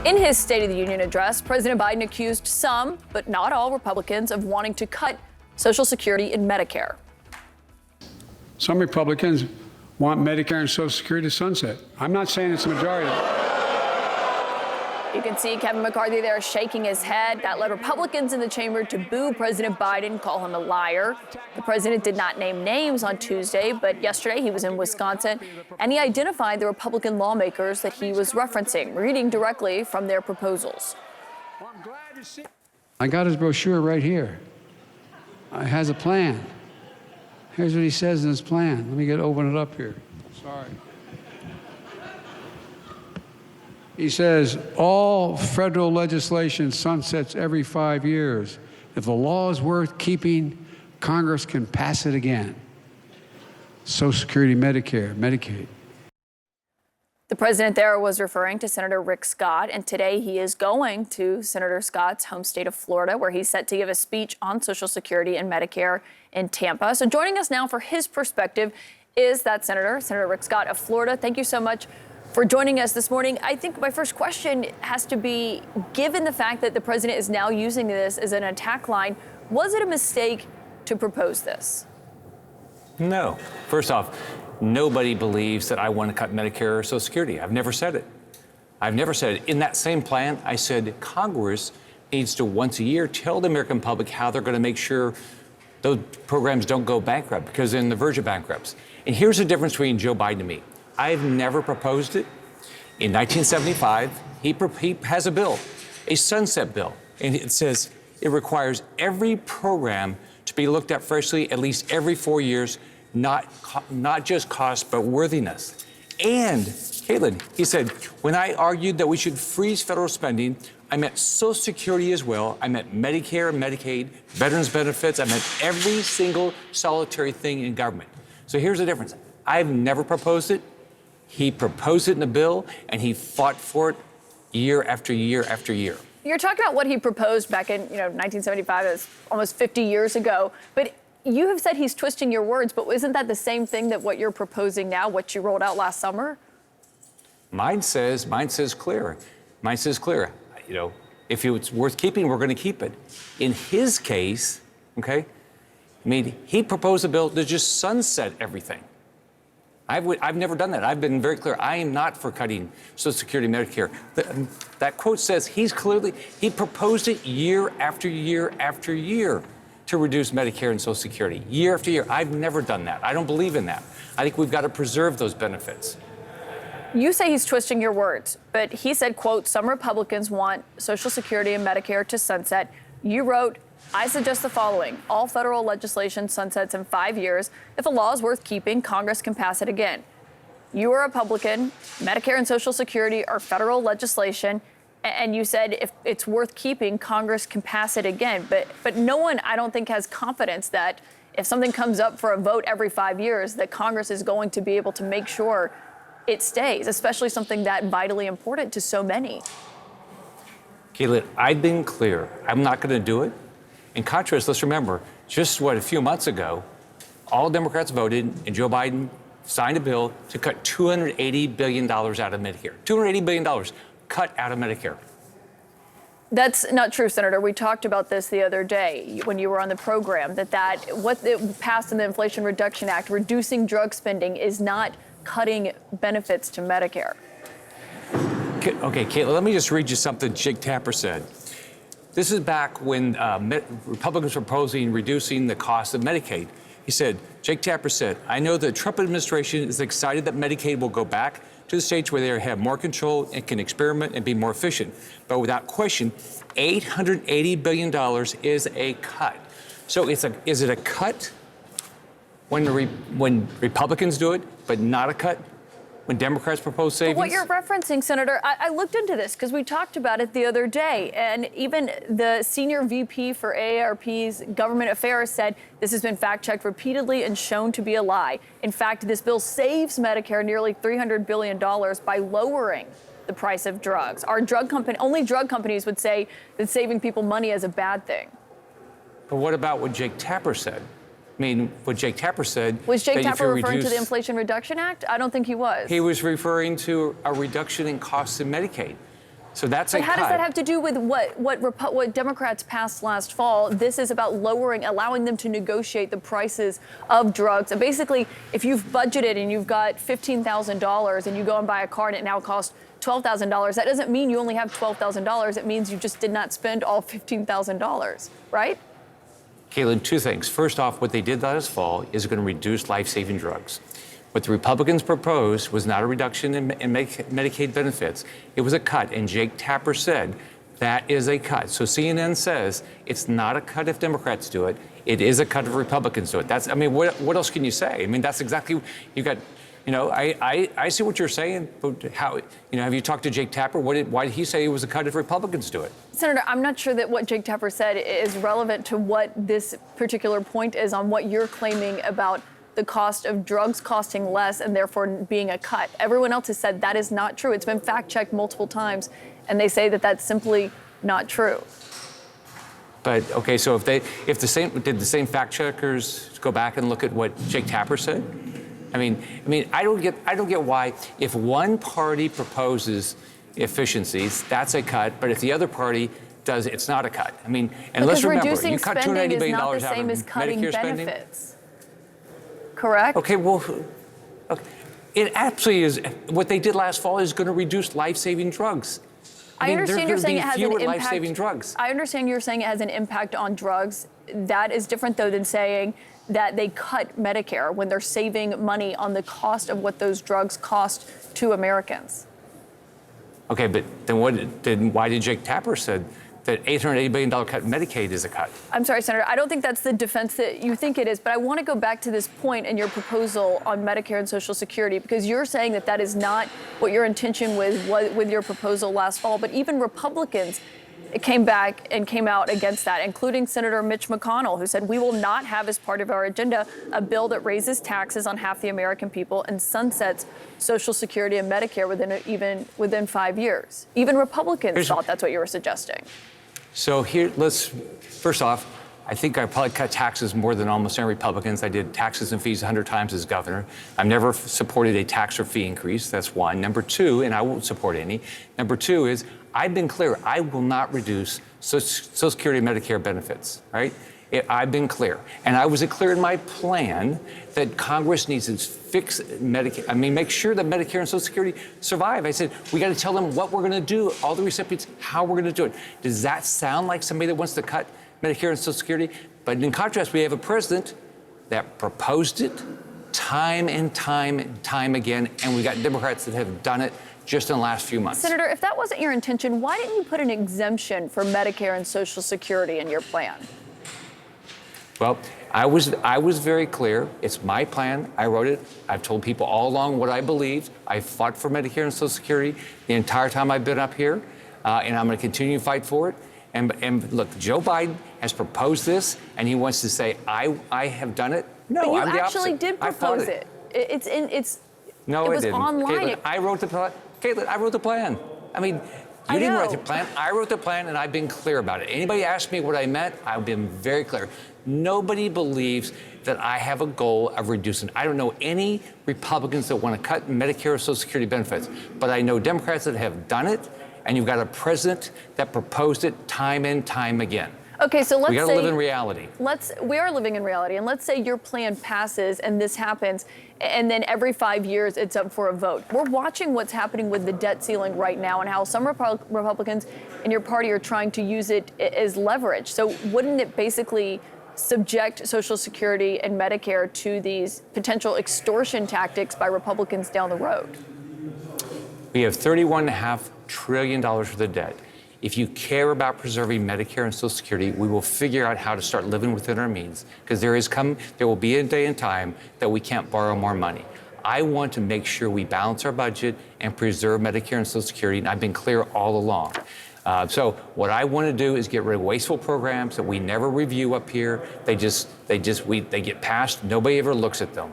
In his State of the Union address, President Biden accused some, but not all, Republicans of wanting to cut Social Security and Medicare. Some Republicans want Medicare and Social Security to sunset. I'm not saying it's the majority. You can see Kevin McCarthy there shaking his head. That led Republicans in the chamber to boo President Biden, call him a liar. The president did not name names on Tuesday, but yesterday he was in Wisconsin, and he identified the Republican lawmakers that he was referencing, reading directly from their proposals. I got his brochure right here. It has a plan. Here's what he says in his plan. Let me open it up here. Sorry. He says, all federal legislation sunsets every 5 years. If the law is worth keeping, Congress can pass it again. Social Security, Medicare, Medicaid. The president there was referring to Senator Rick Scott, and today he is going to Senator Scott's home state of Florida, where he's set to give a speech on Social Security and Medicare in Tampa. So joining us now for his perspective is that Senator Rick Scott of Florida. Thank you so much for joining us this morning. I think my first question has to be, given the fact that the president is now using this as an attack line, was it a mistake to propose this? No. First off, nobody believes that I want to cut Medicare or Social Security. I've never said it. I've never said it. In that same plan, I said Congress needs to once a year tell the American public how they're going to make sure those programs don't go bankrupt, because they're on the verge of bankrupts. And here's the difference between Joe Biden and me. I've never proposed it. In 1975, he has a bill, a sunset bill, and it says it requires every program to be looked at freshly at least every 4 years, not just cost, but worthiness. And, Caitlin, he said, when I argued that we should freeze federal spending, I meant Social Security as well. I meant Medicare and Medicaid, veterans benefits. I meant every single solitary thing in government. So here's the difference. I've never proposed it. He proposed it in a bill, and he fought for it year after year after year. You're talking about what he proposed back in 1975, as almost 50 years ago. But you have said he's twisting your words. But isn't that the same thing that what you're proposing now, what you rolled out last summer? Mine says clear. Mine says clear. If it's worth keeping, we're going to keep it. In his case, okay, he proposed a bill to just sunset everything. I've never done that. I've been very clear. I am not for cutting Social Security and Medicare. That quote says he proposed it year after year after year to reduce Medicare and Social Security, year after year. I've never done that. I don't believe in that. I think we've got to preserve those benefits. You say he's twisting your words, but he said, quote, some Republicans want Social Security and Medicare to sunset. You wrote, I suggest the following. All federal legislation sunsets in 5 years. If a law is worth keeping, Congress can pass it again. You are a Republican. Medicare and Social Security are federal legislation. And you said if it's worth keeping, Congress can pass it again. But no one, I don't think, has confidence that if something comes up for a vote every 5 years, that Congress is going to be able to make sure it stays, especially something that vitally important to so many. Caitlin, I've been clear. I'm not going to do it. In contrast, let's remember, just a few months ago, all Democrats voted and Joe Biden signed a bill to cut $280 billion out of Medicare. $280 billion cut out of Medicare. That's not true, Senator. We talked about this the other day when you were on the program, what it passed in the Inflation Reduction Act, reducing drug spending, is not cutting benefits to Medicare. Okay, Caitlin, let me just read you something Jake Tapper said. This is back when Republicans were proposing reducing the cost of Medicaid. He said, Jake Tapper said, I know the Trump administration is excited that Medicaid will go back to the states where they have more control and can experiment and be more efficient. But without question, $880 billion is a cut. So is it a cut when Republicans do it, but not a cut when Democrats propose savings? But what you're referencing, Senator, I looked into this because we talked about it the other day. And even the senior VP for AARP's government affairs said this has been fact-checked repeatedly and shown to be a lie. In fact, this bill saves Medicare nearly $300 billion by lowering the price of drugs. Only drug companies would say that saving people money is a bad thing. But what about what Jake Tapper said? I mean, what Jake Tapper said... Was Jake Tapper referring to the Inflation Reduction Act? I don't think he was. He was referring to a reduction in costs in Medicaid. So that's But a how cut. does that have to do with what Democrats passed last fall? This is about allowing them to negotiate the prices of drugs. And basically, if you've budgeted and you've got $15,000 and you go and buy a car and it now costs $12,000, that doesn't mean you only have $12,000. It means you just did not spend all $15,000, right? Caitlin, two things. First off, what they did last fall is going to reduce life-saving drugs. What the Republicans proposed was not a reduction in Medicaid benefits. It was a cut, and Jake Tapper said that is a cut. So CNN says it's not a cut if Democrats do it. It is a cut if Republicans do it. What else can you say? I mean, that's exactly, you got, I see what you're saying, but how, have you talked to Jake Tapper? Why did he say it was a cut if Republicans do it? Senator, I'm not sure that what Jake Tapper said is relevant to what this particular point is on what you're claiming about the cost of drugs costing less and therefore being a cut. Everyone else has said that is not true. It's been fact-checked multiple times, and they say that that's simply not true. But okay, so did the same fact checkers go back and look at what Jake Tapper said? I mean, I don't get why if one party proposes efficiencies, that's a cut, but if the other party does, it's not a cut. I mean, and let's remember, reducing you cut spending $290 is billion not the out same of as cutting Medicare spending. benefits. Correct? Okay, well, okay. It absolutely is. What they did last fall is going to reduce life-saving drugs. I understand you're saying it has an fewer impact. life-saving drugs. I understand you're saying it has an impact on drugs. That is different, though, than saying that they cut Medicare when they're saving money on the cost of what those drugs cost to Americans. Okay, but then why did Jake Tapper said that $880 billion cut in Medicaid is a cut? I'm sorry, Senator. I don't think that's the defense that you think it is, but I want to go back to this point in your proposal on Medicare and Social Security, because you're saying that that is not what your intention with your proposal last fall. But even Republicans came back and came out against that, including Senator Mitch McConnell, who said, we will not have as part of our agenda a bill that raises taxes on half the American people and sunsets Social Security and Medicare within 5 years. Even Republicans thought that's what you were suggesting. So first off, I think I probably cut taxes more than almost any Republicans. I did taxes and fees 100 times as governor. I've never supported a tax or fee increase. That's one. Number two, and I won't support any. Number two is I've been clear. I will not reduce Social Security and Medicare benefits, right? I've been clear. And I was clear in my plan that Congress needs to fix Medicare. Make sure that Medicare and Social Security survive. I said, we got to tell them what we're going to do, all the recipients, how we're going to do it. Does that sound like somebody that wants to cut Medicare and Social Security? But in contrast, we have a president that proposed it time and time and time again, and we got Democrats that have done it just in the last few months. Senator, if that wasn't your intention, why didn't you put an exemption for Medicare and Social Security in your plan? Well, I was very clear. It's my plan. I wrote it. I've told people all along what I believed. I fought for Medicare and Social Security the entire time I've been up here, and I'm going to continue to fight for it. And look, Joe Biden has proposed this, and he wants to say, I have done it. No, but you I'm the actually opposite. did propose it. No, it I was didn't. online. Caitlin, I wrote the plan. Caitlin, I wrote the plan. I mean, you didn't write the plan. I wrote the plan, and I've been clear about it. Anybody asked me what I meant, I've been very clear. Nobody believes that I have a goal of reducing. I don't know any Republicans that want to cut Medicare or Social Security benefits, but I know Democrats that have done it, and you've got a president that proposed it time and time again. Okay, so we got to live in reality. We are living in reality, and let's say your plan passes and this happens, and then every 5 years it's up for a vote. We're watching what's happening with the debt ceiling right now and how some Republicans in your party are trying to use it as leverage. So wouldn't it basically subject Social Security and Medicare to these potential extortion tactics by Republicans down the road? We have $31.5 trillion worth of debt. If you care about preserving Medicare and Social Security, we will figure out how to start living within our means, because there will be a day and time that we can't borrow more money. I want to make sure we balance our budget and preserve Medicare and Social Security, and I've been clear all along. So what I want to do is get rid of wasteful programs that we never review up here. They get passed. Nobody ever looks at them.